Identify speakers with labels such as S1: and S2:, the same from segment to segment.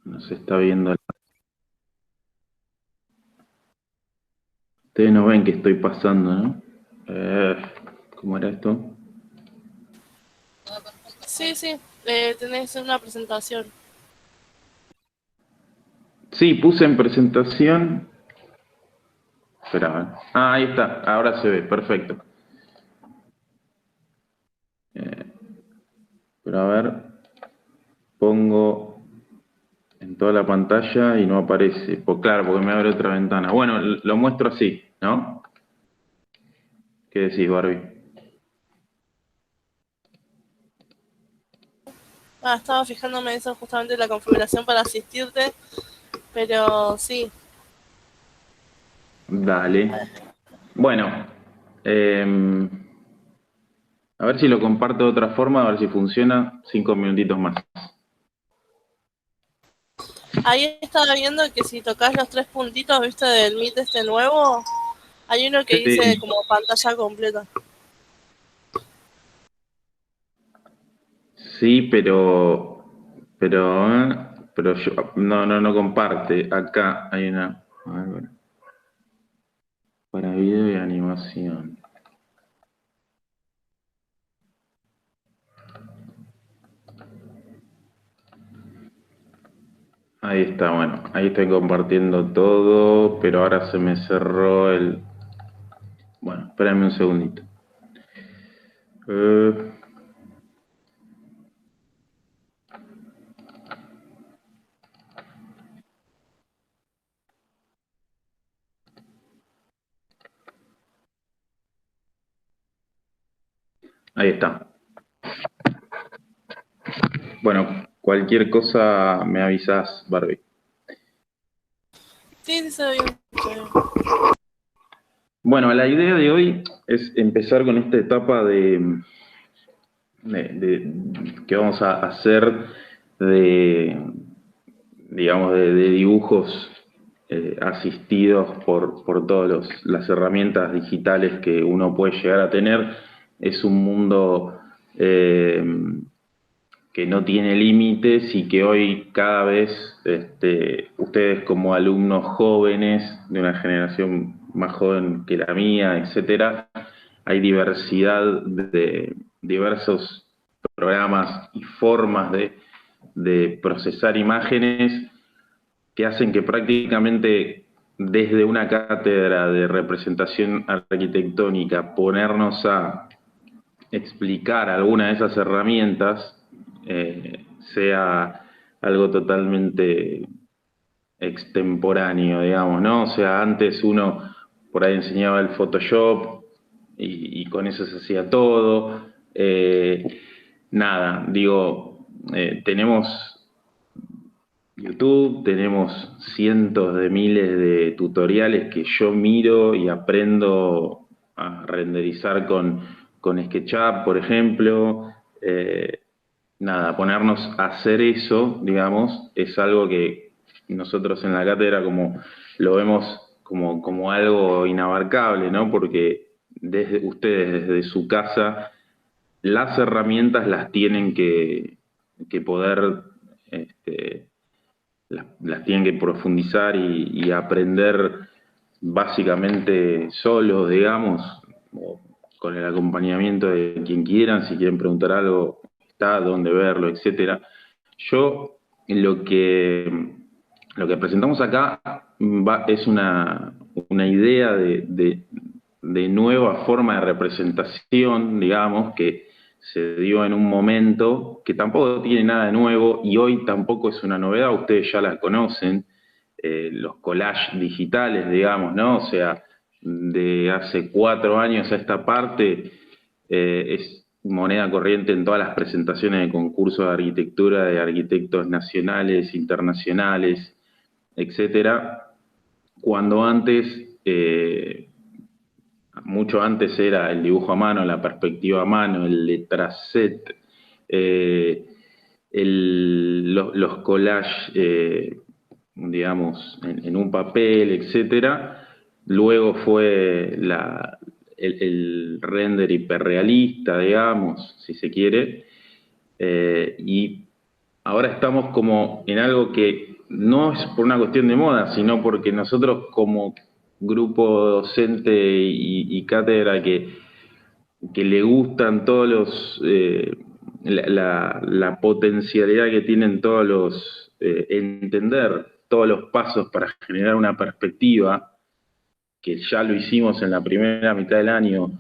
S1: No se está viendo. Ustedes no ven que estoy pasando, ¿no? Eh, ¿Cómo era esto?
S2: Sí, sí, tenés una presentación.
S1: Sí, puse en presentación. Espera. Ah, ahí está. Ahora se ve. Perfecto. Pero a ver, pongo en toda la pantalla y no aparece. Pues claro, porque me abre otra ventana. Bueno, lo muestro así, ¿no? ¿Qué decís, Barbie?
S2: Estaba fijándome en eso justamente la configuración para asistirte, pero sí.
S1: Dale. Bueno, eh, a ver si lo comparto de otra forma, a ver si funciona. 5 minutitos más.
S2: Ahí estaba viendo que si tocas los tres puntitos, viste, del Meet este nuevo, hay uno que dice
S1: Sí,
S2: como pantalla completa.
S1: sí, pero yo, no comparte. Acá hay una, a ver, bueno, para video y animación. Ahí está, bueno, ahí estoy compartiendo todo, pero ahora se me cerró el, bueno, espérame un segundito. Eh, Ahí está. Bueno, cualquier cosa me avisas, Barbie.
S2: Sí, sí, se ve bien.
S1: Bueno, la idea de hoy es empezar con esta etapa que vamos a hacer de, digamos, de dibujos asistidos por todas las herramientas digitales que uno puede llegar a tener. Es un mundo eh, que no tiene límites y que hoy cada vez ustedes como alumnos jóvenes de una generación más joven que la mía, etcétera, hay diversidad de diversos programas y formas de procesar imágenes que hacen que prácticamente desde una cátedra de representación arquitectónica ponernos a explicar alguna de esas herramientas sea algo totalmente extemporáneo, digamos, ¿no? O sea, antes uno por ahí enseñaba el Photoshop y con eso se hacía todo. Nada, digo, tenemos YouTube, tenemos cientos de miles de tutoriales que yo miro y aprendo a renderizar con SketchUp, por ejemplo. Eh, Nada, ponernos a hacer eso, digamos, es algo que nosotros en la cátedra como lo vemos como algo inabarcable, ¿no? Porque desde ustedes, desde su casa, las herramientas las tienen que poder este, las tienen que profundizar y aprender básicamente solos, digamos, o con el acompañamiento de quien quieran, si quieren preguntar algo, está, dónde verlo, etcétera. Yo lo que presentamos acá es una idea de nueva forma de representación, digamos, que se dio en un momento que tampoco tiene nada de nuevo y hoy tampoco es una novedad, ustedes ya la conocen, los collages digitales, digamos, ¿no? O sea, de hace 4 años a esta parte es moneda corriente en todas las presentaciones de concursos de arquitectura de arquitectos nacionales, internacionales, etcétera, cuando antes mucho antes era el dibujo a mano, la perspectiva a mano, el letraset, eh, los collages, digamos, en un papel, etcétera. Luego fue el render hiperrealista, digamos, si se quiere. Y ahora estamos como en algo que no es por una cuestión de moda, sino porque nosotros como grupo docente y cátedra que le gustan todos la potencialidad que tienen todos entender todos los pasos para generar una perspectiva, que ya lo hicimos en la primera mitad del año,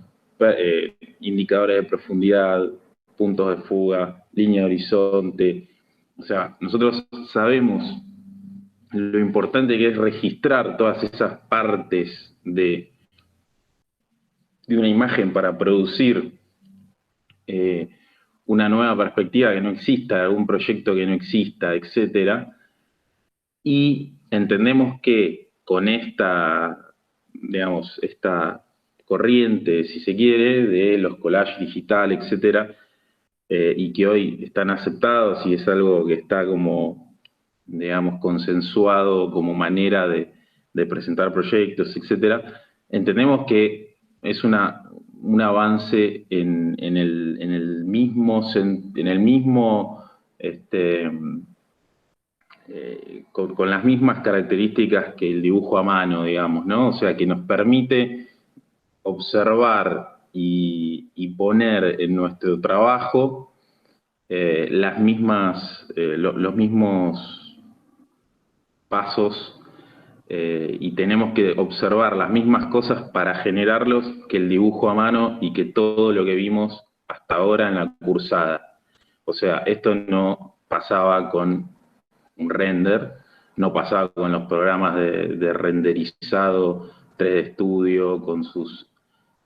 S1: indicadores de profundidad, puntos de fuga, línea de horizonte. O sea, nosotros sabemos lo importante que es registrar todas esas partes de una imagen para producir una nueva perspectiva que no exista, algún proyecto que no exista, etcétera. Y entendemos que con digamos, esta corriente, si se quiere, de los collages digitales, etcétera, y que hoy están aceptados y es algo que está como, digamos, consensuado como manera de presentar proyectos, etcétera, entendemos que es un avance en el mismo, con las mismas características que el dibujo a mano, digamos, ¿no? O sea, que nos permite observar y poner en nuestro trabajo los mismos pasos, y tenemos que observar las mismas cosas para generarlos que el dibujo a mano y que todo lo que vimos hasta ahora en la cursada. O sea, esto no pasaba con un render, no pasaba con los programas de renderizado 3D Studio con sus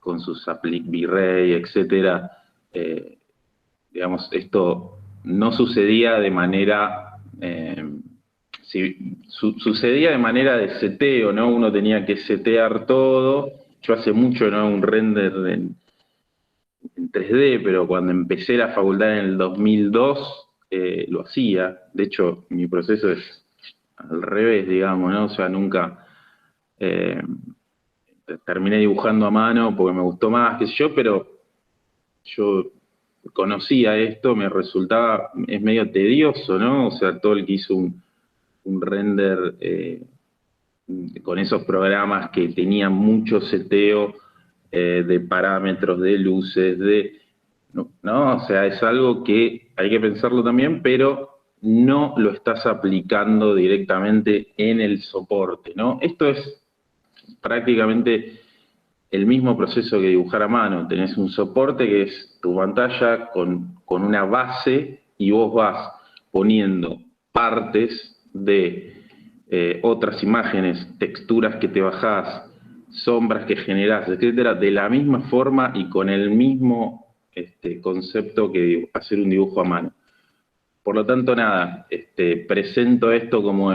S1: V-Ray, etcétera. Digamos, esto no sucedía de manera, sucedía de manera de seteo, ¿no? Uno tenía que setear todo. Yo hace mucho no hago un render en 3D, pero cuando empecé la facultad en el 2002, lo hacía. De hecho, mi proceso es al revés, digamos, ¿no? O sea, nunca terminé dibujando a mano porque me gustó más, qué sé yo, pero yo conocía esto, me resultaba, es medio tedioso, ¿no? O sea, todo el que hizo un render con esos programas que tenían mucho seteo de parámetros, de luces, ¿no? O sea, es algo que hay que pensarlo también, pero no lo estás aplicando directamente en el soporte, ¿no? Esto es prácticamente el mismo proceso que dibujar a mano. Tenés un soporte que es tu pantalla con una base y vos vas poniendo partes de otras imágenes, texturas que te bajás, sombras que generás, etcétera, de la misma forma y con el mismo concepto que hacer un dibujo a mano. Por lo tanto, nada, presento esto como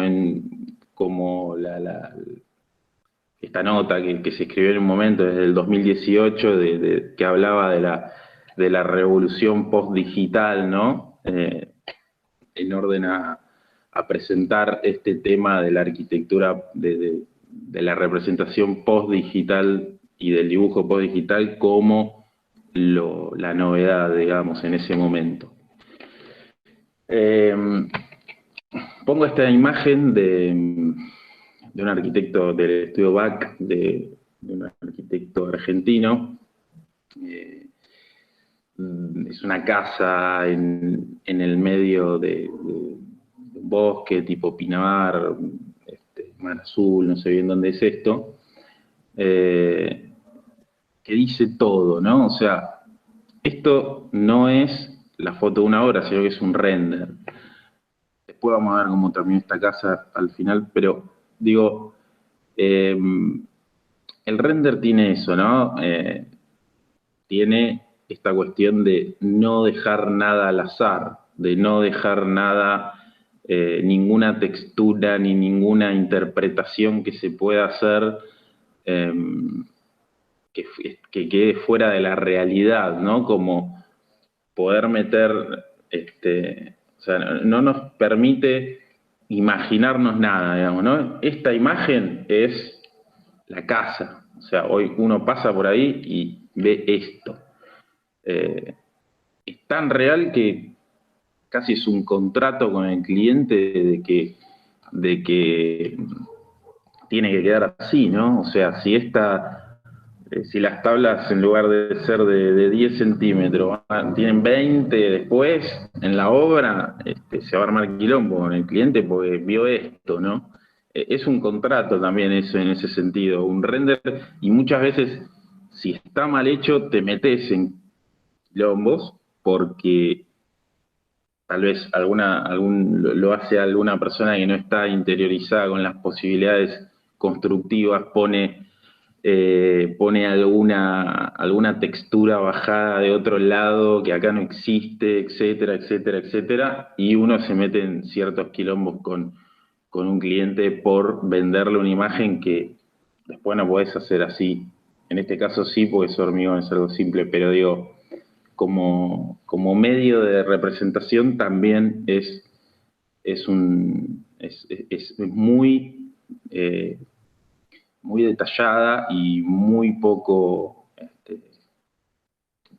S1: esta nota que se escribió en un momento desde el 2018 que hablaba de la revolución post-digital, ¿no? En orden a presentar este tema de la arquitectura, de la representación post-digital y del dibujo post-digital como la novedad, digamos, en ese momento. Pongo esta imagen de un arquitecto del estudio BAC, de un arquitecto argentino. Es una casa en el medio de un bosque tipo Pinamar, Mar Azul, no sé bien dónde es esto, que dice todo, ¿no? O sea, esto no es la foto de una obra, sino que es un render. Después vamos a ver cómo terminó esta casa al final, pero digo, el render tiene eso, ¿no? Tiene esta cuestión de no dejar nada al azar, de no dejar nada, ninguna textura ni ninguna interpretación que se pueda hacer que quede fuera de la realidad, ¿no? Como poder meter, o sea, no nos permite imaginarnos nada, digamos, ¿no? Esta imagen es la casa, o sea, hoy uno pasa por ahí y ve esto. Es tan real que casi es un contrato con el cliente de que de que tiene que quedar así, ¿no? O sea, si las tablas en lugar de ser de 10 centímetros tienen 20 después, en la obra se va a armar quilombo con el cliente porque vio esto, ¿no? Es un contrato también eso en ese sentido, un render, y muchas veces, si está mal hecho, te metes en quilombos porque tal vez lo hace alguna persona que no está interiorizada con las posibilidades constructivas, pone alguna textura bajada de otro lado que acá no existe, etcétera, etcétera, etcétera, y uno se mete en ciertos quilombos con un cliente por venderle una imagen que después no podés hacer así. En este caso sí, porque es hormigón, es algo simple, pero digo, como medio de representación también es muy, muy detallada y muy poco,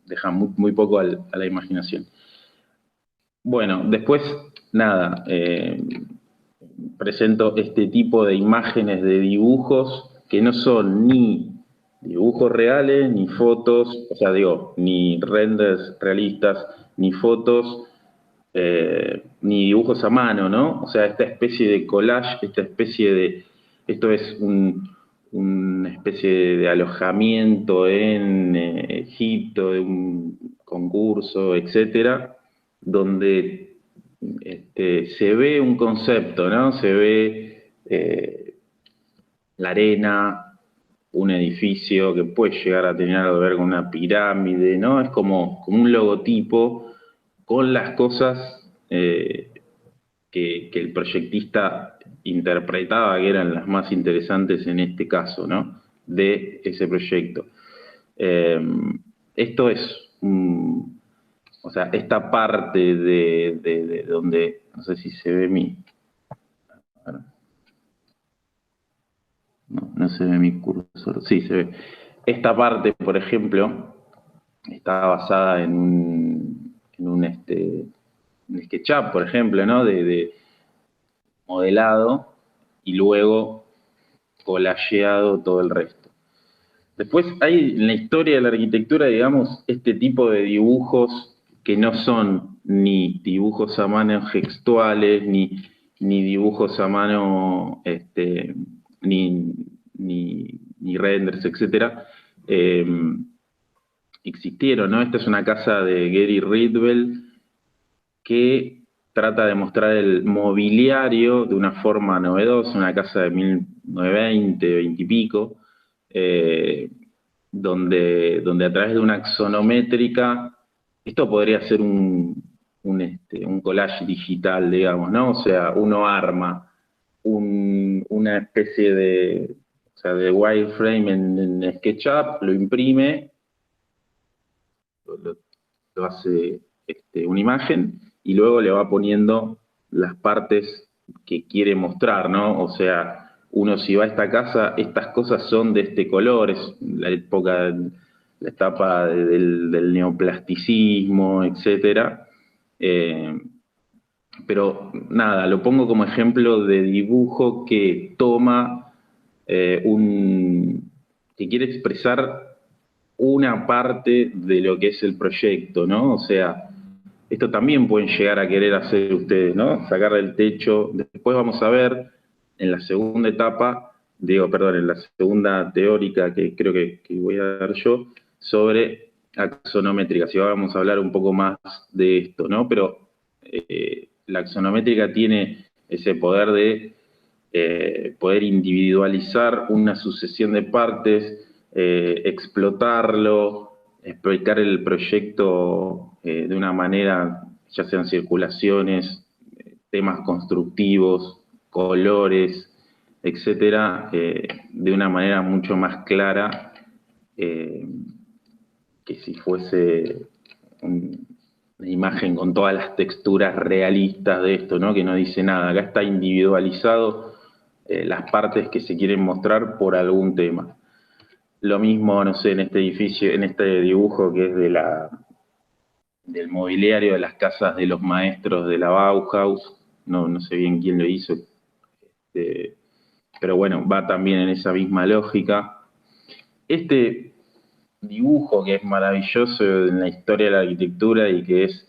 S1: deja muy poco a la imaginación. Bueno, después, nada, presento este tipo de imágenes de dibujos que no son ni dibujos reales, ni fotos, o sea, digo, ni renders realistas, ni fotos, ni dibujos a mano, ¿no? O sea, esta especie de collage, esto es una especie de alojamiento en Egipto, de un concurso, etcétera, donde se ve un concepto, ¿no? Se ve la arena, un edificio que puede llegar a tener algo que ver con una pirámide, ¿no? Es como un logotipo con las cosas que el proyectista interpretaba que eran las más interesantes en este caso, ¿no? De ese proyecto. Esto es o sea, esta parte de donde, no sé si se ve no se ve mi cursor, sí se ve. Esta parte, por ejemplo, está basada en SketchUp, por ejemplo, ¿no? De modelado y luego collageado todo el resto. Después hay en la historia de la arquitectura, digamos, este tipo de dibujos que no son ni dibujos a mano gestuales, ni dibujos a mano, ni renders, etcétera, existieron, ¿no? Esta es una casa de Gary Ridgwell que trata de mostrar el mobiliario de una forma novedosa, una casa de 1920, 20 y pico, donde a través de una axonométrica, esto podría ser un collage digital, digamos, ¿no? O sea, uno arma una especie o sea, de wireframe en SketchUp, lo imprime, lo hace una imagen y luego le va poniendo las partes que quiere mostrar, ¿no? O sea, uno si va a esta casa, estas cosas son de este color, es la etapa del neoplasticismo, etcétera. Pero nada, lo pongo como ejemplo de dibujo que toma que quiere expresar una parte de lo que es el proyecto, ¿no? O sea, esto también pueden llegar a querer hacer ustedes, ¿no? Sacar el techo. Después vamos a ver en la segunda etapa, en la segunda teórica que creo que voy a dar yo, sobre axonométrica. Si vamos a hablar un poco más de esto, ¿no? Pero la axonométrica tiene ese poder de poder individualizar una sucesión de partes, explotarlo, explicar el proyecto de una manera, ya sean circulaciones, temas constructivos, colores, etcétera, de una manera mucho más clara que si fuese una imagen con todas las texturas realistas de esto, ¿no? Que no dice nada. Acá está individualizado las partes que se quieren mostrar por algún tema. Lo mismo, no sé, en este edificio, en este dibujo que es del mobiliario de las casas de los maestros de la Bauhaus, no sé bien quién lo hizo, pero bueno, va también en esa misma lógica. Este dibujo que es maravilloso en la historia de la arquitectura y que es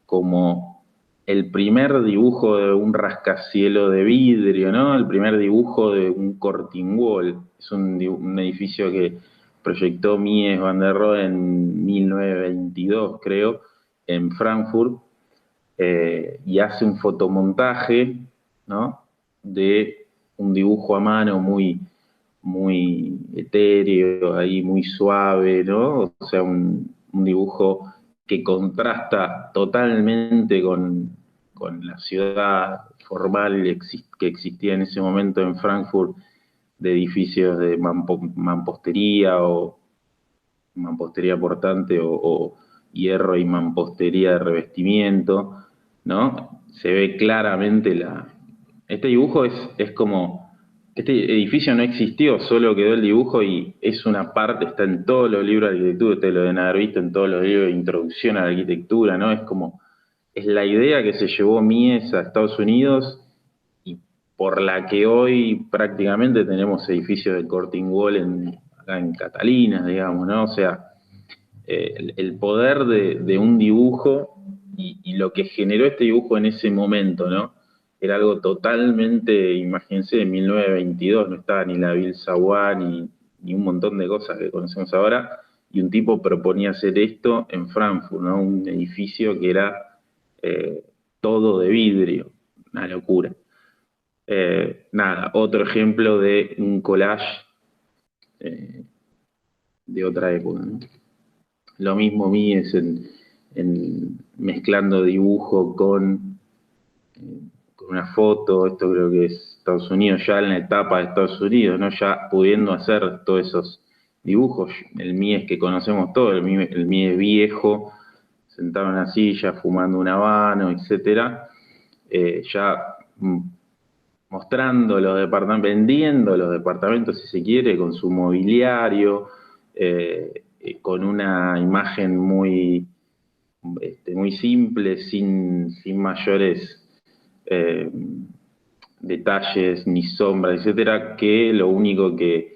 S1: como el primer dibujo de un rascacielos de vidrio, ¿no? El primer dibujo de un curtain wall. Es un edificio que proyectó Mies van der Rohe en 1922, creo, en Frankfurt, y hace un fotomontaje, ¿no? De un dibujo a mano muy etéreo, ahí muy suave, ¿no? O sea, un dibujo que contrasta totalmente con la ciudad formal que existía en ese momento en Frankfurt, de edificios de mampostería o mampostería portante o hierro y mampostería de revestimiento, ¿no? Se ve claramente Este dibujo es como... Este edificio no existió, solo quedó el dibujo y es una parte, está en todos los libros de arquitectura, ustedes lo deben haber visto en todos los libros de introducción a la arquitectura, ¿no? Es la idea que se llevó Mies a Estados Unidos y por la que hoy prácticamente tenemos edificios de Corte Wall acá en Catalinas, digamos, ¿no? O sea, el poder de un dibujo y lo que generó este dibujo en ese momento, ¿no? Era algo totalmente, imagínense, de 1922, no estaba ni la Ville Savoye ni un montón de cosas que conocemos ahora, y un tipo proponía hacer esto en Frankfurt, ¿no? Un edificio que era todo de vidrio, una locura. Nada, otro ejemplo de un collage de otra época, ¿no? Lo mismo Mies en mezclando dibujo con una foto, esto creo que es Estados Unidos, ya en la etapa de Estados Unidos, ¿no? Ya pudiendo hacer todos esos dibujos, el Mies que conocemos todos, el Mies viejo, sentado en una silla, fumando un habano, etcétera, ya mostrando los departamentos, vendiendo los departamentos, si se quiere, con su mobiliario, con una imagen muy simple, sin mayores detalles ni sombras, etcétera, que lo único que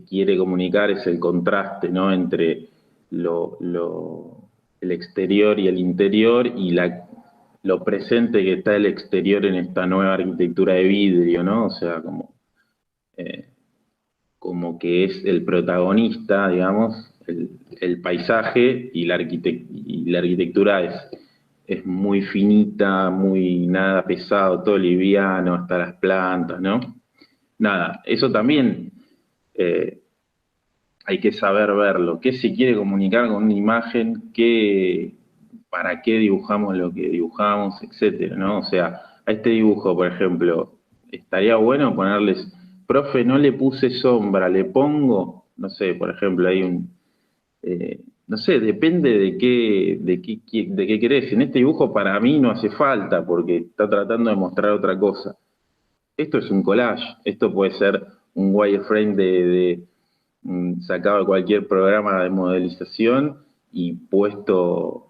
S1: quiere comunicar es el contraste, ¿no? Entre el exterior y el interior y lo presente que está el exterior en esta nueva arquitectura de vidrio, ¿no? O sea, como que es el protagonista, digamos, el paisaje y la arquitectura es muy finita, muy nada pesado, todo liviano, hasta las plantas, ¿no? Nada, eso también hay que saber verlo. ¿Qué se quiere comunicar con una imagen? ¿Para qué dibujamos lo que dibujamos? Etcétera, ¿no? O sea, a este dibujo, por ejemplo, estaría bueno ponerles, profe, no le puse sombra, le pongo, no sé, por ejemplo, hay no sé, depende de qué querés. En este dibujo para mí no hace falta porque está tratando de mostrar otra cosa. Esto es un collage, esto puede ser un wireframe sacado de cualquier programa de modelización y puesto,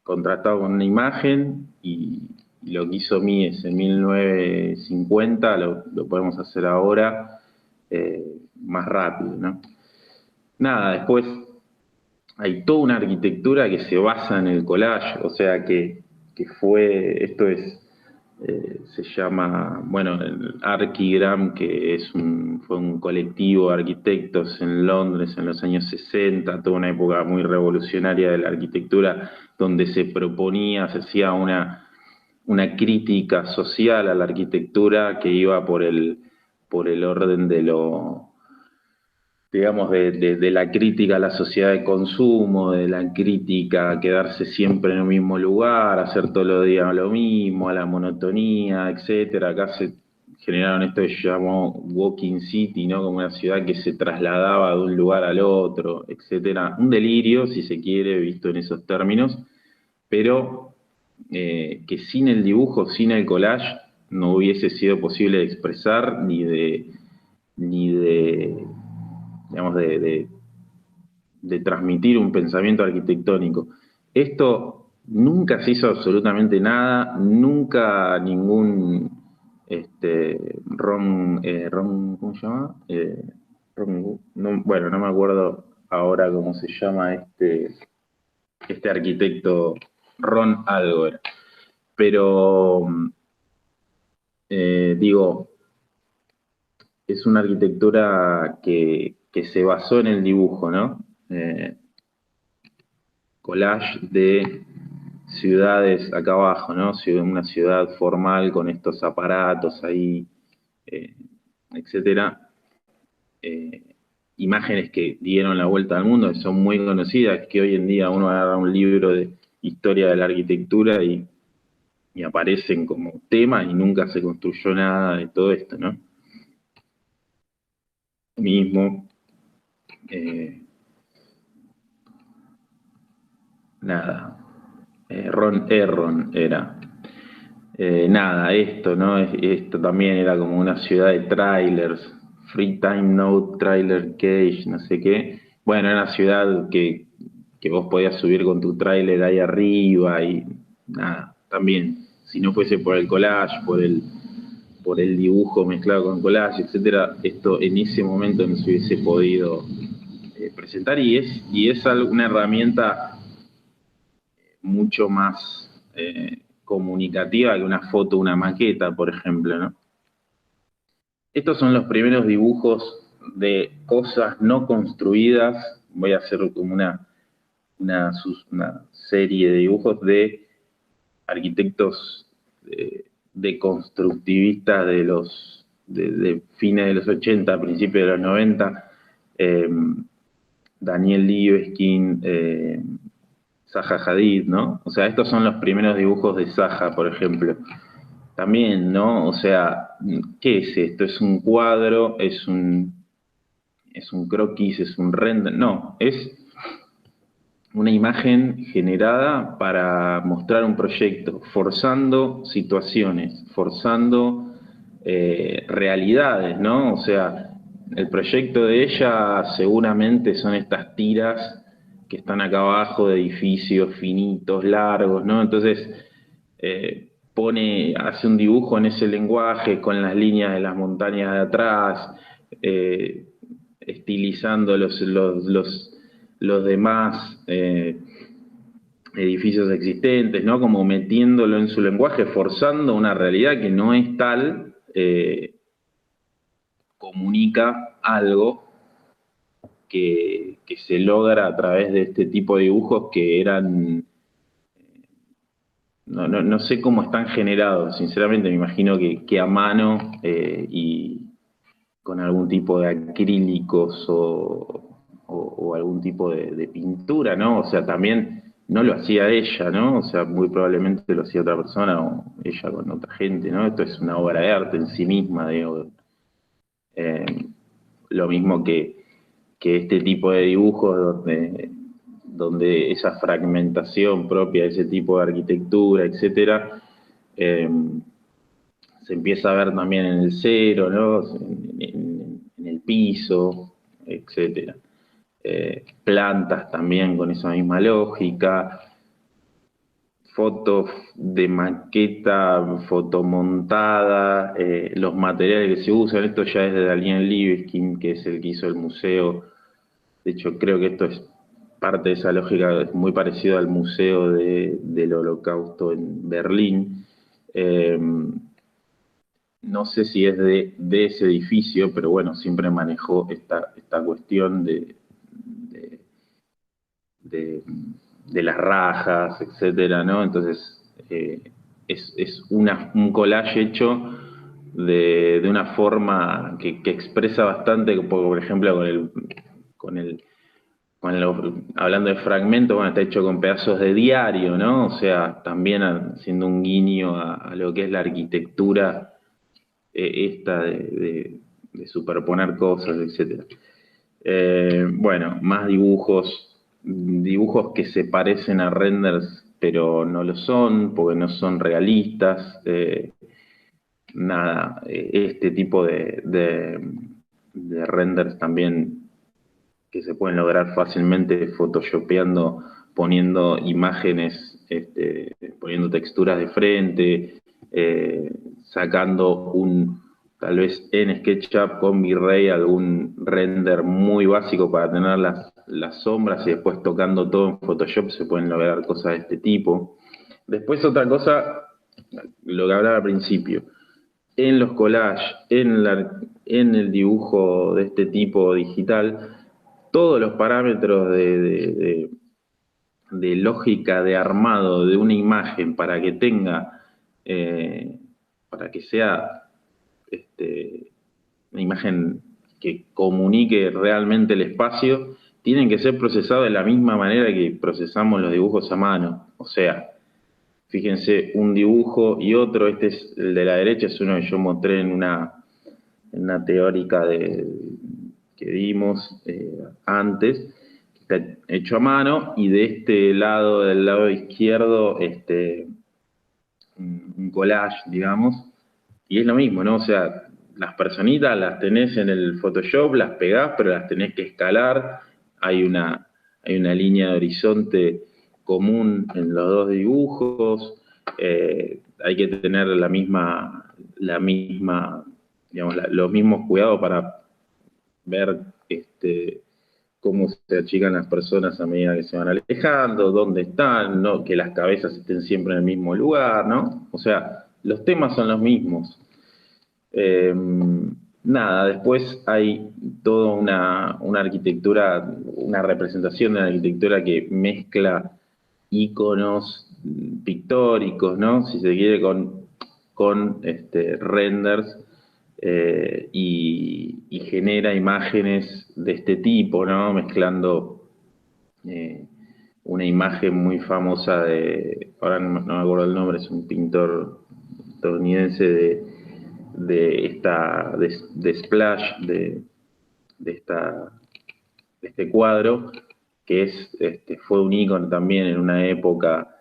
S1: contrastado con una imagen y lo que hizo Mies en 1950 lo podemos hacer ahora más rápido, ¿no? Nada, después hay toda una arquitectura que se basa en el collage, o sea se llama, bueno, el Archigram, que fue un colectivo de arquitectos en Londres en los años 60, toda una época muy revolucionaria de la arquitectura, donde se hacía una crítica social a la arquitectura que iba por el orden digamos, de la crítica a la sociedad de consumo, de la crítica a quedarse siempre en un mismo lugar, hacer todos los días lo mismo, a la monotonía, etcétera. Acá se generaron esto que se llamó Walking City, ¿no? Como una ciudad que se trasladaba de un lugar al otro, etcétera. Un delirio, si se quiere, visto en esos términos, pero que sin el dibujo, sin el collage, no hubiese sido posible de expresar ni de digamos, de transmitir un pensamiento arquitectónico. Esto nunca se hizo absolutamente nada, nunca ningún ¿cómo se llama? Bueno, no me acuerdo ahora cómo se llama este arquitecto, Ron algo era. Pero, digo, es una arquitectura que se basó en el dibujo, ¿no? Collage de ciudades acá abajo, ¿no? Una ciudad formal con estos aparatos ahí, etcétera. Imágenes que dieron la vuelta al mundo, que son muy conocidas, que hoy en día uno agarra un libro de historia de la arquitectura y aparecen como temas y nunca se construyó nada de todo esto, ¿no? Mismo, nada, Ron Erron era. Nada, esto, ¿no? Esto también era como una ciudad de trailers, Free Time Note, Trailer Cage, no sé qué. Bueno, era una ciudad que vos podías subir con tu trailer ahí arriba y nada, también, si no fuese por el collage, por el dibujo mezclado con collage, etcétera, esto en ese momento no se hubiese podido presentar y es una herramienta mucho más comunicativa que una foto, una maqueta, por ejemplo, ¿no? Estos son los primeros dibujos de cosas no construidas. Voy a hacer como una serie de dibujos de arquitectos deconstructivistas de fines de los 80, principios de los 90. Daniel Libeskind, Zaha Hadid, ¿no? O sea, estos son los primeros dibujos de Zaha, por ejemplo. También, ¿no? O sea, ¿qué es esto? ¿Es un cuadro? ¿Es un croquis? ¿Es un render? No, es una imagen generada para mostrar un proyecto, forzando situaciones, forzando realidades, ¿no? O sea, el proyecto de ella seguramente son estas tiras que están acá abajo de edificios finitos, largos, ¿no? Entonces, hace un dibujo en ese lenguaje con las líneas de las montañas de atrás, estilizando los demás edificios existentes, ¿no? Como metiéndolo en su lenguaje, forzando una realidad que no es tal, comunica algo que se logra a través de este tipo de dibujos que eran... No sé cómo están generados, sinceramente me imagino que a mano y con algún tipo de acrílicos o algún tipo de pintura, ¿no? O sea, también no lo hacía ella, ¿no? O sea, muy probablemente lo hacía otra persona o ella con otra gente, ¿no? Esto es una obra de arte en sí misma, digo. Eh, lo mismo que este tipo de dibujos donde esa fragmentación propia de ese tipo de arquitectura, etcétera, se empieza a ver también en el cero, ¿no? En el piso, etcétera. Plantas también con esa misma lógica, fotos de maqueta, fotomontada, los materiales que se usan, esto ya es de Daniel Libeskind, que es el que hizo el museo. De hecho, creo que esto es parte de esa lógica, es muy parecido al museo del Holocausto en Berlín. No sé si es de ese edificio, pero bueno, siempre manejó esta cuestión de las rajas, etcétera, ¿no? Entonces, es un collage hecho de una forma que expresa bastante, por ejemplo, hablando de fragmentos, bueno, está hecho con pedazos de diario, ¿no? O sea, también haciendo un guiño a lo que es la arquitectura esta de superponer cosas, etcétera. Bueno, más dibujos que se parecen a renders, pero no lo son, porque no son realistas. Nada, este tipo de renders también que se pueden lograr fácilmente photoshopeando, poniendo imágenes, poniendo texturas de frente, sacando tal vez en SketchUp con V-Ray algún render muy básico para tener las sombras y después tocando todo en Photoshop se pueden lograr cosas de este tipo. Después otra cosa, lo que hablaba al principio, en los collages, en el dibujo de este tipo digital, todos los parámetros de lógica de armado de una imagen para que tenga, para que sea una imagen que comunique realmente el espacio, tienen que ser procesados de la misma manera que procesamos los dibujos a mano. O sea, fíjense, un dibujo y otro, este es el de la derecha, es uno que yo mostré en una teórica que dimos antes, que está hecho a mano, y de este lado, del lado izquierdo, un collage, digamos, y es lo mismo, ¿no? O sea, las personitas las tenés en el Photoshop, las pegás, pero las tenés que escalar, hay una línea de horizonte común en los dos dibujos, hay que tener digamos, los mismos cuidados para ver cómo se achican las personas a medida que se van alejando, dónde están, ¿no? Que las cabezas estén siempre en el mismo lugar, ¿no? O sea, los temas son los mismos. Nada, después hay toda una arquitectura, una representación de la arquitectura que mezcla iconos pictóricos, ¿no? Si se quiere, con renders y genera imágenes de este tipo, ¿no? Mezclando una imagen muy famosa ahora no me acuerdo el nombre, es un pintor estadounidense de Splash, de este cuadro, que fue un ícono también en una época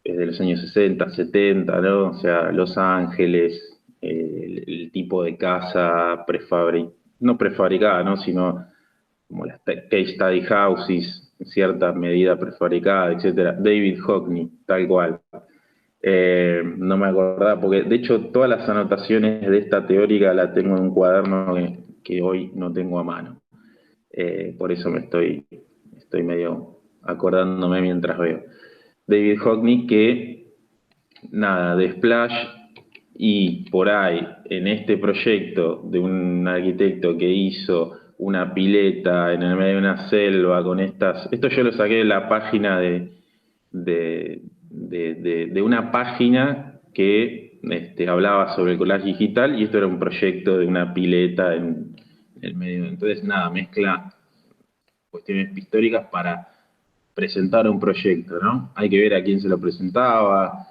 S1: de los años 60, 70, ¿no? O sea, Los Ángeles, el tipo de casa no prefabricada, ¿no? Sino como las case study houses, en cierta medida prefabricada, etcétera. David Hockney, tal cual. No me acordaba, porque de hecho todas las anotaciones de esta teórica la tengo en un cuaderno que hoy no tengo a mano. Por eso estoy medio acordándome mientras veo. David Hockney, que nada, de Splash, y por ahí en este proyecto de un arquitecto que hizo una pileta en el medio de una selva con esto yo lo saqué de la página de una página que hablaba sobre el collage digital, y esto era un proyecto de una pileta en el medio. Entonces, nada, mezcla cuestiones históricas para presentar un proyecto, ¿no? Hay que ver a quién se lo presentaba.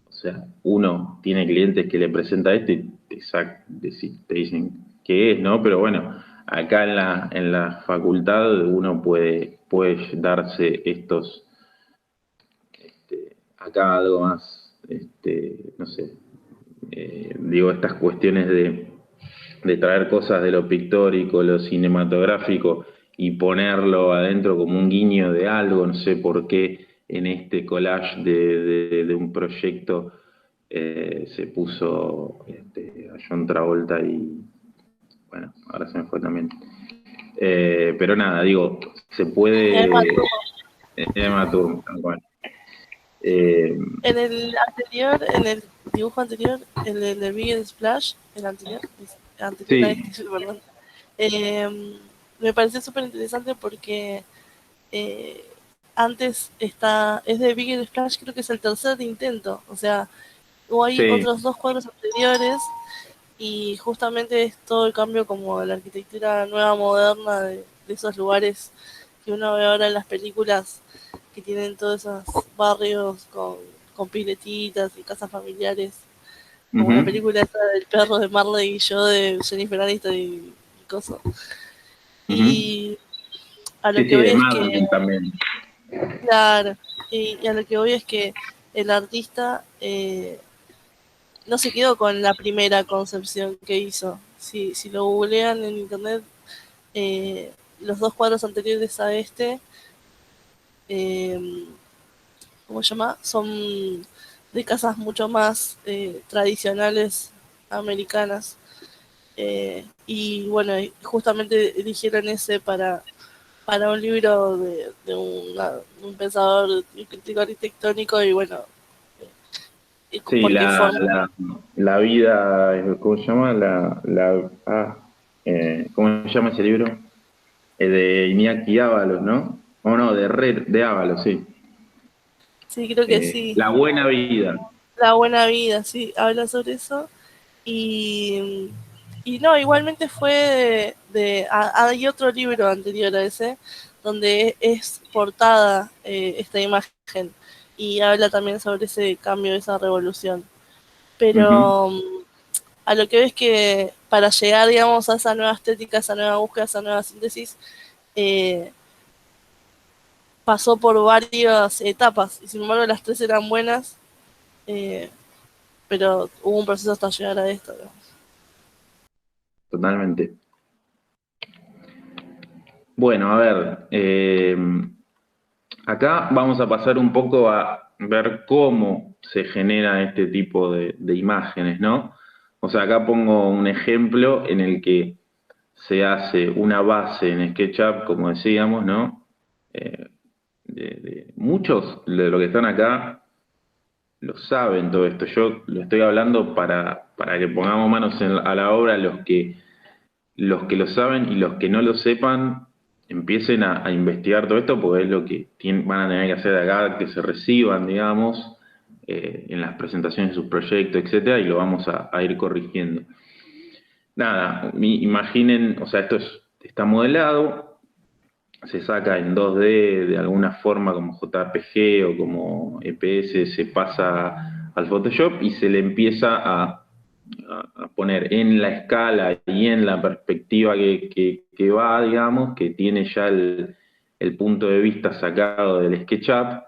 S1: O sea, uno tiene clientes que le presenta esto y te dicen qué es, ¿no? Pero bueno, acá en la facultad uno puede darse acá algo más, no sé, digo, estas cuestiones de traer cosas de lo pictórico, lo cinematográfico y ponerlo adentro como un guiño de algo, no sé por qué en este collage de un proyecto se puso a John Travolta y, bueno, ahora se me fue también. Pero nada, digo, se puede... Emma Thurman, tal cual.
S2: En el dibujo anterior, el de Big Splash, el anterior
S1: Sí.
S2: a este, perdón, me pareció súper interesante porque antes es de Big Splash, creo que es el tercer intento, o sea, hay
S1: Sí.
S2: otros dos cuadros anteriores y justamente es todo el cambio como de la arquitectura nueva, moderna de esos lugares que uno ve ahora en las películas que tienen todos esos barrios con piletitas y casas familiares, como la película esa del perro de Marley y yo de Jennifer Aniston y cosas. Y a lo
S1: Sí,
S2: que voy
S1: de
S2: es
S1: Madeline
S2: que,
S1: también.
S2: claro, y a lo que voy es que el artista no se quedó con la primera concepción que hizo. Si lo googlean en internet, los dos cuadros anteriores a este, ¿cómo se llama? Son de casas mucho más tradicionales americanas. Y bueno, justamente eligieron ese para un libro de un pensador y crítico arquitectónico y bueno,
S1: Sí,
S2: porque forma...
S1: la vida, ¿cómo se llama? ¿Cómo se llama ese libro? De Iñaki Ábalos, ¿no? O no, de Ábalos, sí.
S2: Sí, creo que sí.
S1: La buena vida.
S2: La buena vida, sí, habla sobre eso. Y, y no, igualmente fue hay otro libro anterior a ese, donde es portada esta imagen y habla también sobre ese cambio, esa revolución.
S1: Ujú.
S2: Pero a lo que ves que para llegar, digamos, a esa nueva estética, a esa nueva búsqueda, a esa nueva síntesis, eh, pasó por varias etapas y sin embargo las tres eran buenas, eh, pero hubo un proceso hasta llegar a esto, digamos.
S1: Totalmente. Bueno, a ver, acá vamos a pasar un poco a ver cómo se genera este tipo de imágenes, ¿no? O sea, acá pongo un ejemplo en el que se hace una base en SketchUp, como decíamos, ¿no? Eh, muchos de los que están acá lo saben todo esto. Yo lo estoy hablando para que pongamos manos a la obra los que lo saben y los que no lo sepan empiecen a investigar todo esto porque es lo que van a tener que hacer acá, que se reciban, digamos, en las presentaciones de sus proyectos, etcétera, y lo vamos a ir corrigiendo. Nada, imaginen, o sea, está modelado, se saca en 2D de alguna forma como JPG o como EPS, se pasa al Photoshop y se le empieza a poner en la escala y en la perspectiva que va, digamos, que tiene ya el punto de vista sacado del SketchUp,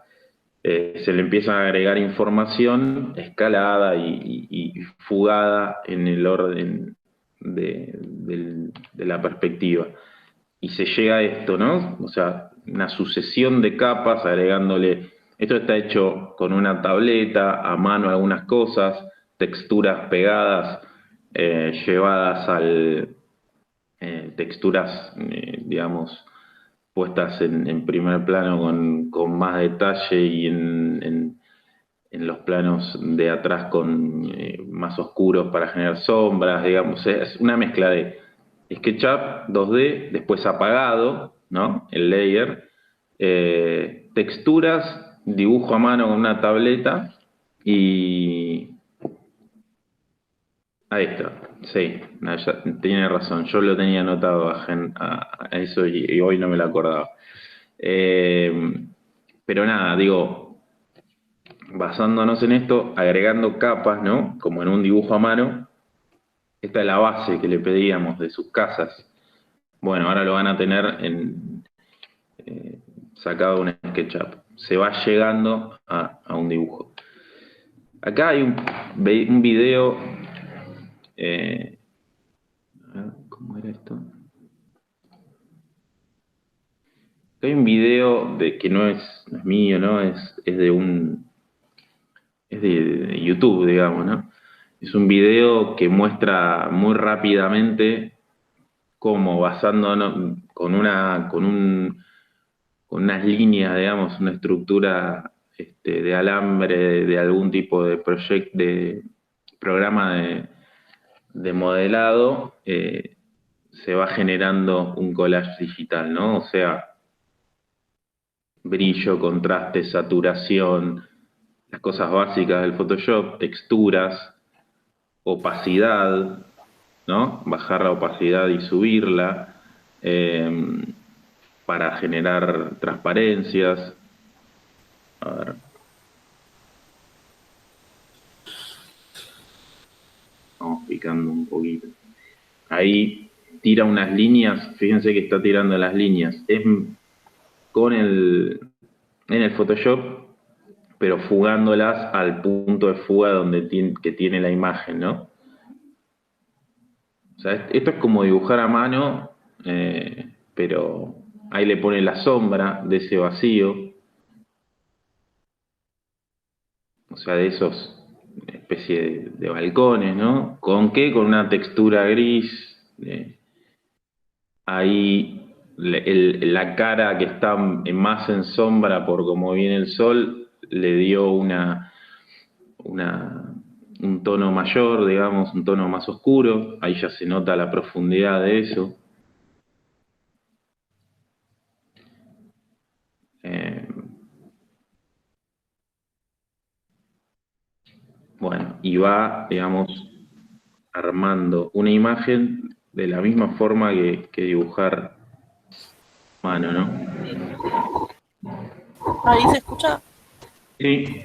S1: se le empieza a agregar información escalada y fugada en el orden de la perspectiva. Y se llega a esto, ¿no? O sea, una sucesión de capas agregándole. Esto está hecho con una tableta, a mano algunas cosas, texturas pegadas, llevadas texturas, digamos, puestas en primer plano con más detalle y en los planos de atrás con más oscuros para generar sombras, digamos, es una mezcla de SketchUp 2D, después apagado, ¿no? El layer, texturas, dibujo a mano con una tableta y ahí está, sí, tiene razón, yo lo tenía anotado a eso y hoy no me lo acordaba. Eh, pero nada, digo, basándonos en esto, agregando capas, ¿no? Como en un dibujo a mano, esta es la base que le pedíamos de sus casas. Bueno, ahora lo van a tener sacado de un SketchUp. Se va llegando a un dibujo. Acá hay un video. eh, ¿Cómo era esto? Acá hay un video que no es mío, ¿no? Es de YouTube, digamos, ¿no? Es un video que muestra muy rápidamente cómo basándonos con unas líneas, digamos, una estructura de alambre de algún tipo de proyecto, de programa de modelado, se va generando un collage digital, ¿no? O sea, brillo, contraste, saturación, las cosas básicas del Photoshop, texturas, opacidad, ¿no? Bajar la opacidad y subirla para generar transparencias. A ver, vamos picando un poquito. Ahí tira unas líneas, fíjense que está tirando las líneas. Es en el Photoshop, pero fugándolas al punto de fuga que tiene la imagen, ¿no? O sea, esto es como dibujar a mano, pero ahí le pone la sombra de ese vacío. O sea, de esos especie de balcones, ¿no? ¿Con qué? Con una textura gris. Ahí la cara que está más en sombra por cómo viene el sol le dio un tono mayor, digamos, un tono más oscuro. Ahí ya se nota la profundidad de eso. Bueno, y va, digamos, armando una imagen de la misma forma que dibujar mano, ¿no?
S2: Ahí se escucha.
S1: Sí.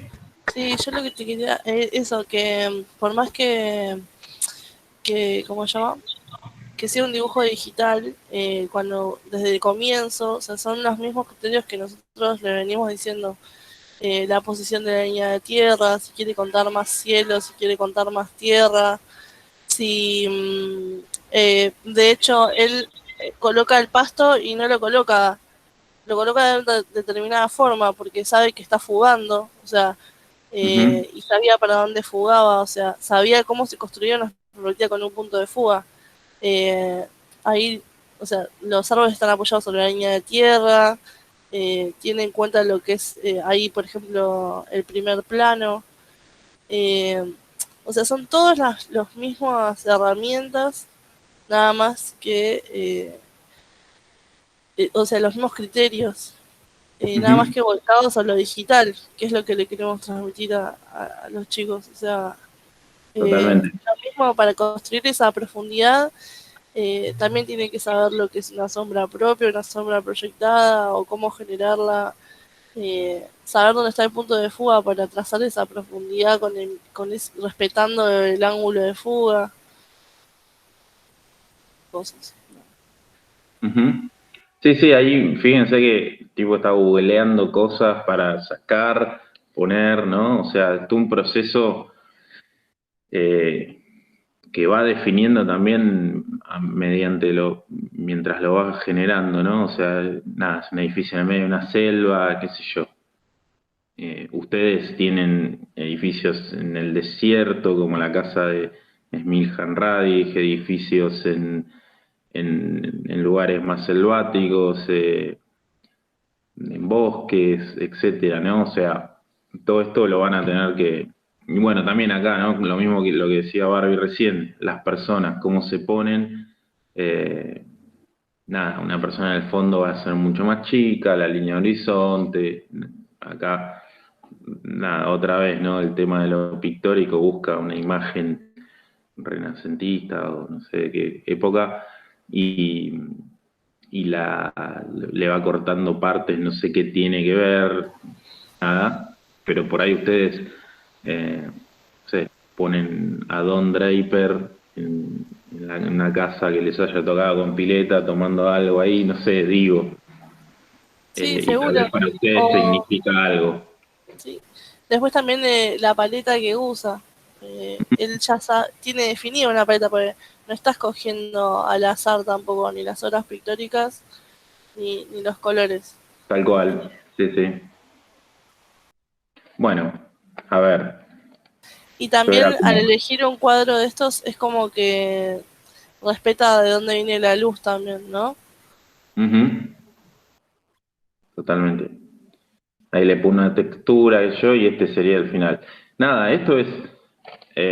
S2: Sí, yo lo que te quería eso, que por más que ¿cómo se llama? Que sea un dibujo digital, cuando desde el comienzo, o sea, son los mismos criterios que nosotros le venimos diciendo, la posición de la línea de tierra, si quiere contar más cielo, si quiere contar más tierra, si de hecho él coloca el pasto y no lo coloca de una determinada forma porque sabe que está fugando, o sea,
S1: Ujú.
S2: y sabía para dónde fugaba, o sea, sabía cómo se construía una perspectiva con un punto de fuga. Eh, Ahí, o sea, los árboles están apoyados sobre la línea de tierra, tiene en cuenta lo que es ahí, por ejemplo, el primer plano. eh, o sea, son todas las mismas herramientas, nada más que, o sea, los mismos criterios, nada más
S1: Ujú.
S2: que volcados a lo digital, que es lo que le queremos transmitir a los chicos. O sea,
S1: Totalmente.
S2: lo mismo para construir esa profundidad. También tiene que saber lo que es una sombra propia, una sombra proyectada o cómo generarla, saber dónde está el punto de fuga para trazar esa profundidad respetando el ángulo de fuga, cosas.
S1: Ujú. Sí, sí, ahí fíjense que tipo está googleando cosas para sacar, poner, ¿no? O sea, es todo un proceso eh, que va definiendo también mediante mientras lo va generando, ¿no? O sea, nada, es un edificio en el medio de una selva, qué sé yo. Ustedes tienen edificios en el desierto, como la casa de Smiljan Radic, edificios en lugares más selváticos, en bosques, etcétera, ¿no? O sea, todo esto lo van a tener que. Y bueno, también acá, ¿no? Lo mismo que lo que decía Barbie recién, las personas, cómo se ponen. eh, Nada, una persona en el fondo va a ser mucho más chica, la línea de horizonte. Acá, nada, otra vez, ¿no? El tema de lo pictórico busca una imagen renacentista o no sé de qué época y, le va cortando partes, no sé qué tiene que ver, nada, pero por ahí ustedes, no sé, ponen a Don Draper en una casa que les haya tocado con pileta, tomando algo ahí, no sé, digo,
S2: Sí,
S1: y tal vez
S2: seguro.
S1: para ustedes
S2: O,
S1: significa algo.
S2: sí. Después también de la paleta que usa. Él ya tiene definida una paleta, porque no está escogiendo al azar tampoco ni las obras pictóricas ni los colores.
S1: Tal cual, sí, sí. Bueno, a ver,
S2: Y
S1: yo era
S2: también al
S1: como.
S2: elegir un cuadro de estos es como que respeta de dónde viene la luz también, ¿no?
S1: Ujú, totalmente. Ahí le pone una textura yo y este sería el final. Nada, esto es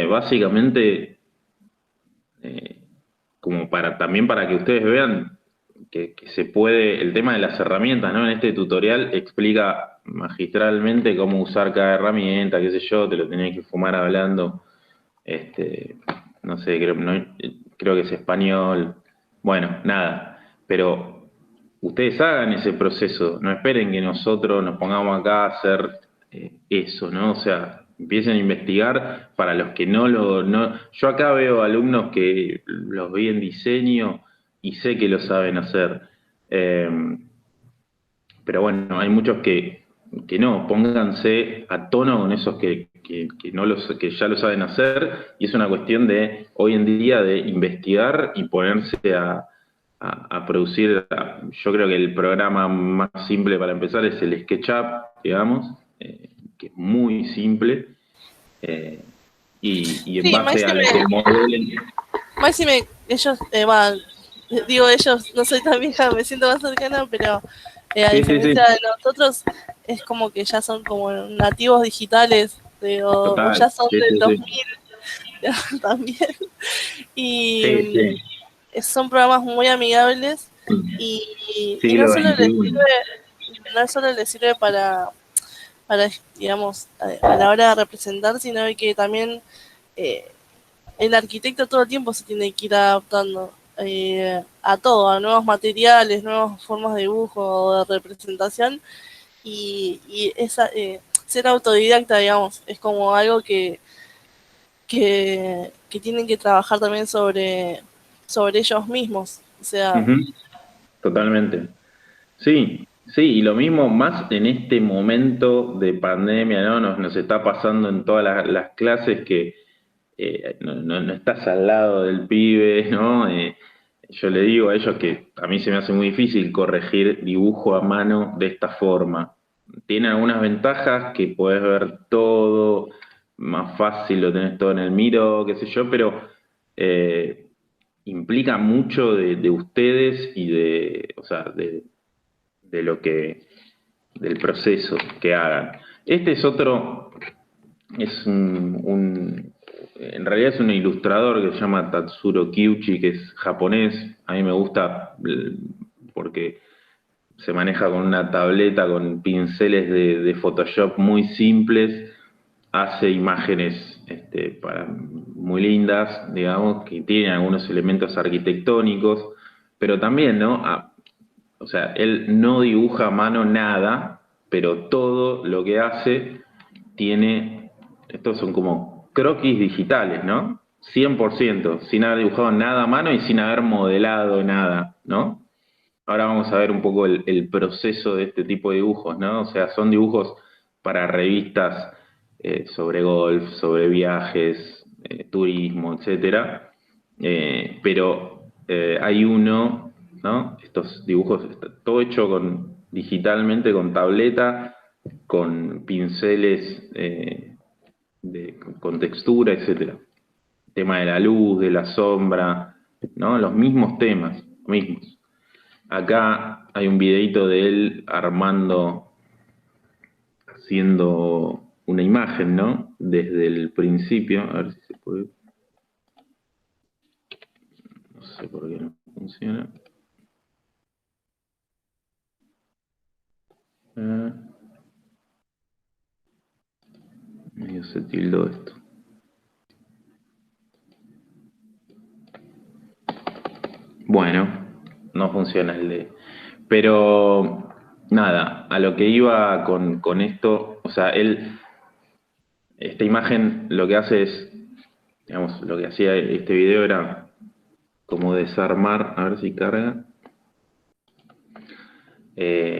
S1: básicamente eh, como para también para que ustedes vean que se puede, el tema de las herramientas, ¿no? En este tutorial explica magistralmente cómo usar cada herramienta, qué sé yo, te lo tenés que fumar hablando, este, no sé, creo que es español, bueno, nada, pero ustedes hagan ese proceso, no esperen que nosotros nos pongamos acá a hacer eso, ¿no? O sea, empiecen a investigar para los que no lo... No, yo acá veo alumnos que los vi en diseño y sé que lo saben hacer. Eh, pero bueno, hay muchos que no, pónganse a tono con esos que no que ya lo saben hacer, y es una cuestión de hoy en día de investigar y ponerse a producir. Yo creo que el programa más simple para empezar es el SketchUp, digamos, que es muy simple. eh, y en
S2: Sí,
S1: base a lo que modelen.
S2: máxime ellos, digo ellos, no soy tan vieja, me siento más cercana, pero a
S1: Sí, sí,
S2: diferencia
S1: sí,
S2: de nosotros, es como que ya son como nativos digitales, o
S1: total,
S2: ya son
S1: sí,
S2: del
S1: sí, sí.
S2: 2000 también.
S1: Sí,
S2: Y
S1: sí.
S2: son programas muy amigables y no
S1: Siglo
S2: solo les
S1: XXI.
S2: sirve, no solo les sirve para digamos, a la hora de representar, sino que también eh, el arquitecto todo el tiempo se tiene que ir adaptando a todo, a nuevos materiales, nuevas formas de dibujo o de representación, y esa, ser autodidacta, digamos, es como algo que tienen que trabajar también sobre ellos mismos. O sea,
S1: Ujú, totalmente. Sí, sí, y lo mismo más en este momento de pandemia, ¿no? Nos está pasando en todas las clases que no estás al lado del pibe, ¿no? Yo le digo a ellos que a mí se me hace muy difícil corregir dibujo a mano de esta forma. Tiene algunas ventajas que podés ver todo más fácil, lo tenés todo en el miro, qué sé yo, pero eh, implica mucho de ustedes y o sea, de lo del proceso que hagan. Este es otro, es en realidad es un ilustrador que se llama Tatsuro Kiuchi, que es japonés. A mí me gusta porque se maneja con una tableta, con pinceles de Photoshop muy simples, hace imágenes muy lindas, digamos, que tienen algunos elementos arquitectónicos, pero también, ¿no? O sea, él no dibuja a mano nada, pero todo lo que hace tiene, estos son como croquis digitales, ¿no? 100%, sin haber dibujado nada a mano y sin haber modelado nada, ¿no? Ahora vamos a ver un poco el proceso de este tipo de dibujos, ¿no? O sea, son dibujos para revistas sobre golf, sobre viajes, turismo, etcétera. Pero hay uno, ¿no? Estos dibujos, está todo hecho digitalmente con tableta, con pinceles con textura, etcétera. Tema de la luz, de la sombra, ¿no? Los mismos temas, mismos. Acá hay un videito de él haciendo una imagen, ¿no? Desde el principio, a ver si se puede, no sé por qué no funciona. Eh, medio se tildó esto. Bueno, no funciona el de... Pero nada, a lo que iba con esto, o sea, esta imagen lo que hace es, digamos, lo que hacía este video era como desarmar, a ver si carga.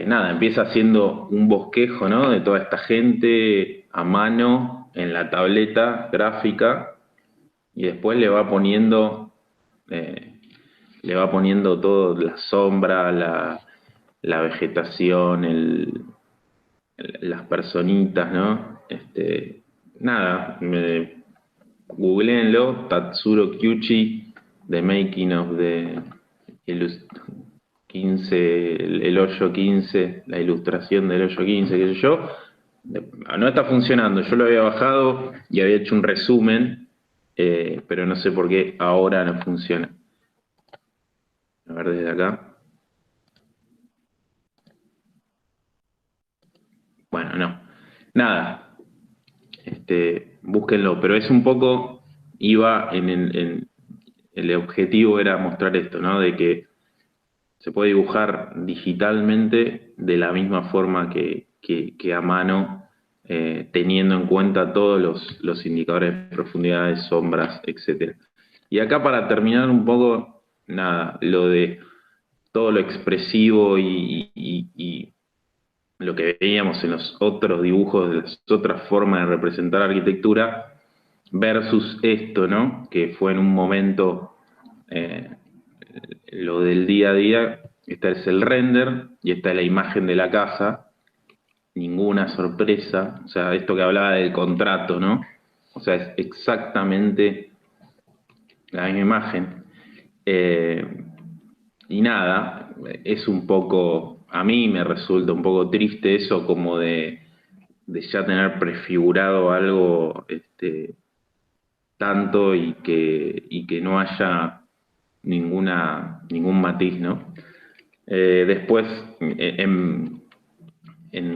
S1: Nada, empieza haciendo un bosquejo, ¿no? De toda esta gente a mano en la tableta gráfica y después eh, le va poniendo todo, la sombra, la vegetación, las personitas, ¿no? Nada, googleenlo, Tatsuro Kyuchi, The Making of the 15, el hoyo 15, la ilustración del hoyo 15, qué sé yo. No está funcionando, yo lo había bajado y había hecho un resumen, pero no sé por qué ahora no funciona. A ver desde acá. Bueno, no. Nada, búsquenlo, pero es un poco, iba el objetivo era mostrar esto, ¿no? De que se puede dibujar digitalmente de la misma forma que a mano, teniendo en cuenta todos los indicadores de profundidades, sombras, etcétera. Y acá para terminar un poco, nada, lo de todo lo expresivo y lo que veíamos en los otros dibujos, de las otras formas de representar arquitectura, versus esto, ¿no? Que fue en un momento eh, lo del día a día. Esta es el render y esta es la imagen de la casa. Ninguna sorpresa. O sea, esto que hablaba del contrato, ¿no? O sea, es exactamente la misma imagen. Y nada, es un poco, a mí me resulta un poco triste eso como de ya tener prefigurado algo tanto y que no haya ningún matiz, ¿no? Después, en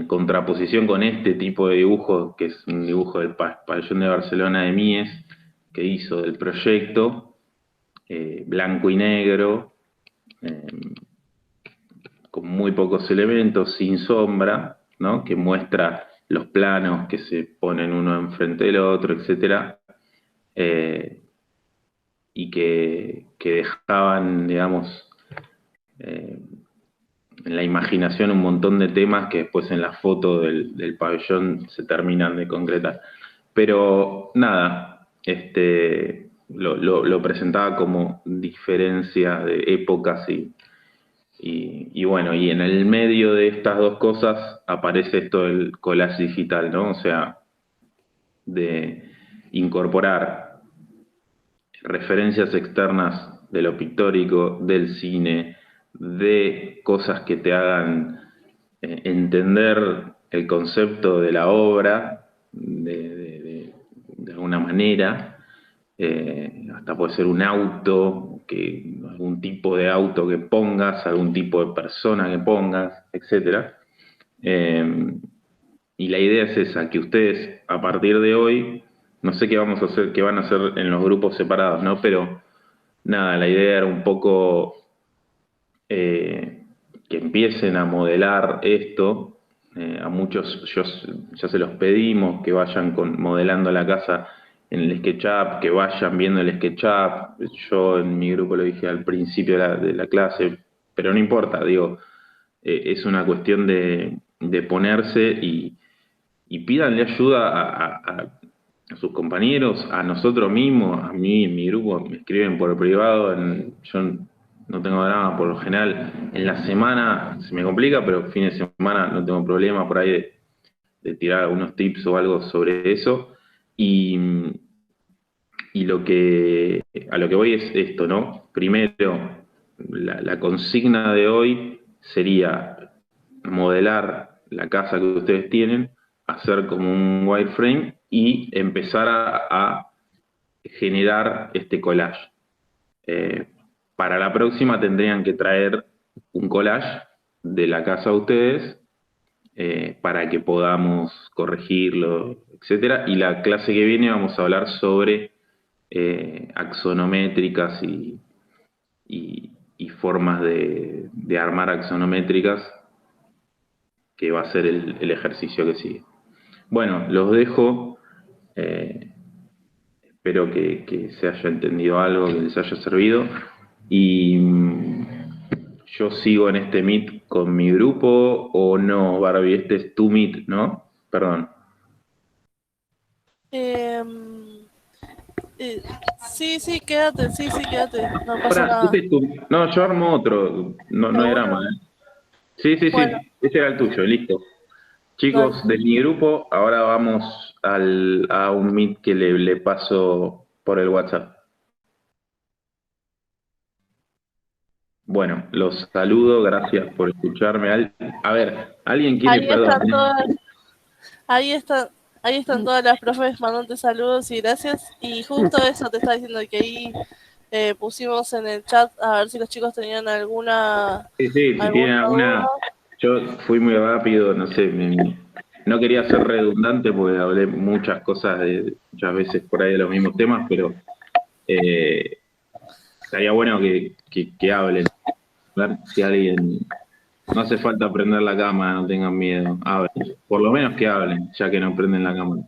S1: contraposición con este tipo de dibujo, que es un dibujo del pabellón de Barcelona de Mies, que hizo del proyecto, blanco y negro, eh, con muy pocos elementos, sin sombra, ¿no? Que muestra los planos que se ponen uno enfrente del otro, etcétera, eh, y que dejaban, digamos, eh, en la imaginación un montón de temas que después en la foto del pabellón se terminan de concretar. Pero nada, lo presentaba como diferencia de épocas y bueno, y en el medio de estas dos cosas aparece esto del collage digital, ¿no? O sea, de incorporar referencias externas de lo pictórico, del cine, de cosas que te hagan entender el concepto de la obra de alguna manera, hasta puede ser un auto, algún tipo de auto que pongas, algún tipo de persona que pongas, etcétera. Eh, y la idea es esa, que ustedes a partir de hoy, no sé qué vamos a hacer, qué van a hacer en los grupos separados, ¿no? Pero nada, la idea era un poco que empiecen a modelar esto. A muchos ya se los pedimos que vayan modelando la casa en el SketchUp, que vayan viendo el SketchUp. Yo en mi grupo lo dije al principio de la clase, pero no importa, digo, es una cuestión de ponerse y pídanle ayuda a sus compañeros, a nosotros mismos, a mí en mi grupo me escriben por privado, yo no tengo drama por lo general, en la semana se me complica, pero fin de semana no tengo problema por ahí de tirar algunos tips o algo sobre eso. Y, y a lo que voy es esto, ¿no? Primero, la consigna de hoy sería modelar la casa que ustedes tienen, hacer como un wireframe y empezar a generar este collage. Eh, para la próxima tendrían que traer un collage de la casa de ustedes para que podamos corregirlo, etcétera. Y la clase que viene vamos a hablar sobre axonométricas y formas de armar axonométricas, que va a ser el ejercicio que sigue. Bueno, los dejo. Espero que se haya entendido algo, que les haya servido. Y yo sigo en este Meet con mi grupo o no, Barbie, este es tu Meet, ¿no? Perdón.
S2: Em, eh, sí, sí, quédate, sí, sí, quédate, no pasa
S1: Ahora,
S2: nada.
S1: no, yo armo otro, no hay drama,
S2: ¿Seguro?
S1: ¿eh? Sí, sí,
S2: Bueno,
S1: sí, ese era el tuyo, listo.
S2: dale.
S1: Chicos, de mi grupo, ahora vamos a un Meet que le paso por el WhatsApp. Bueno, los saludo, gracias por escucharme. A ver, ¿alguien quiere,
S2: Ahí
S1: perdón,
S2: están todas, ahí están, ahí están todas las profes mandándote saludos y gracias. Y justo eso te estaba diciendo que ahí pusimos en el chat a ver si los chicos tenían
S1: sí, sí, si
S2: alguna
S1: tienen
S2: duda.
S1: alguna, yo fui muy rápido, no sé, no quería ser redundante porque hablé muchas cosas, muchas veces por ahí de los mismos temas, pero eh, estaría bueno que hablen, a ver si alguien, no hace falta prender la cámara, no tengan miedo, hablen, por lo menos que hablen, ya que no prenden la cámara.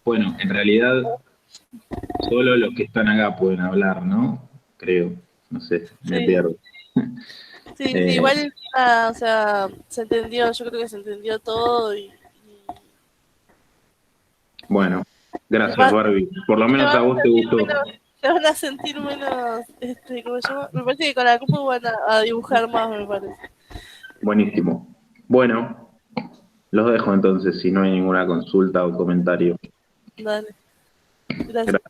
S1: Bueno, en realidad solo los que están acá pueden hablar, ¿no? Creo, no sé, me
S2: Sí,
S1: pierdo.
S2: sí, sí,
S1: Eh,
S2: igual, nada, o sea, se entendió, yo creo que se entendió todo
S1: bueno,
S2: y
S1: gracias
S2: va,
S1: Barbie. Por lo
S2: se
S1: menos
S2: van
S1: a
S2: a
S1: vos te
S2: sentir
S1: gustó.
S2: menos, se van a sentir menos, ¿cómo se llama? Me parece que con la compu van a dibujar más, me parece.
S1: Buenísimo. Bueno, Los dejo entonces, si no hay ninguna consulta o comentario.
S2: Dale, gracias.